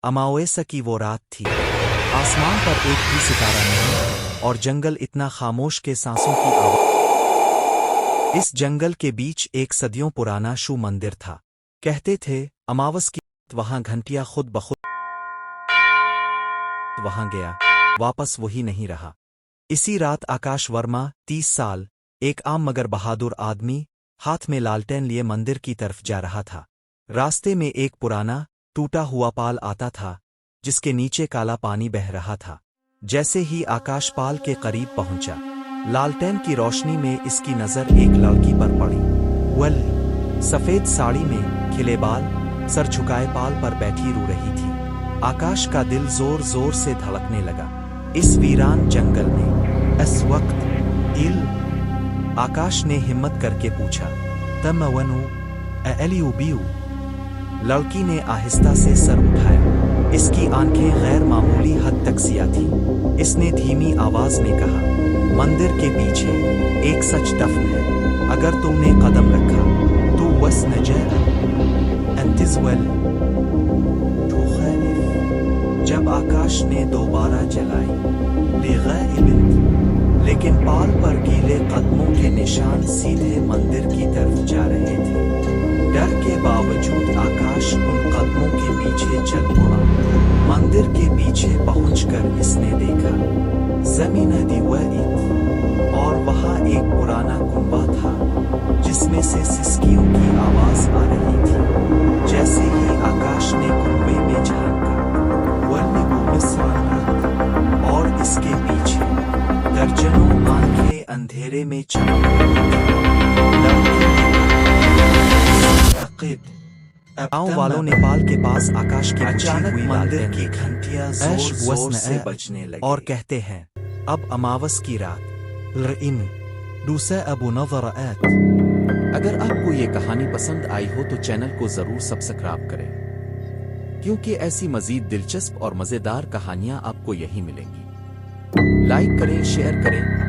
अमावस्या की वो रात थी। आसमान पर एक भी सितारा नहीं और जंगल इतना खामोश के सांसों की आवाज। इस जंगल के बीच एक सदियों पुराना शिव मंदिर था। कहते थे अमावस की वहां घंटियां खुद बखुद वहां गया, वापस वही नहीं रहा। इसी रात आकाश वर्मा 30 साल, एक आम मगर बहादुर आदमी, हाथ में लालटेन लिए मंदिर की तरफ जा रहा था। रास्ते में एक पुराना टूटा हुआ पाल आता था जिसके नीचे काला पानी बह रहा था। जैसे ही आकाश पाल के करीब पहुंचा, लालटेन की रोशनी में इसकी नजर एक लड़की पर पड़ी। वह सफेद साड़ी में, खिले बाल, सर झुकाए पाल पर बैठी रो रही थी। आकाश का दिल जोर जोर से धड़कने लगा। इस वीरान जंगल में इस वक्त आकाश ने हिम्मत करके पूछा, तम वनु एलियू बियू? लड़की ने आहिस्ता से सर उठाया। इसकी आंखें गैर मामूली हद तक सिया थी। इसने धीमी आवाज में कहा, मंदिर के पीछे एक सच दफन है। अगर तुमने कदम रखा तो वस नजर अंतिजवल। जब आकाश ने दोबारा जलाई लेकिन पाल पर गीले कदमों के निशान सीधे मंदिर की तरफ जा रहे थे। डर के बावजूद आकाश उन कदमों के पीछे चल पड़ा। मंदिर के पीछे पहुंचकर इसने देखा जमीन दीवार और वहां एक पुराना कुंबा था जिसमें से सिसकियों की आवाज आ रही थी। जैसे ही आकाश ने कुंबे में झांका, और इसके पीछे दर्जनों आंखें अंधेरे में चमक गांव वालों ने पाल के पास आकाश की अचानक मंदिर की घंटियां जोर से बजने लगी और कहते हैं अब अमावस की रात। अगर आपको ये कहानी पसंद आई हो तो चैनल को जरूर सब्सक्राइब करें, क्योंकि ऐसी मजीद दिलचस्प और मजेदार कहानियां आपको यहीं मिलेंगी। लाइक करें, शेयर करें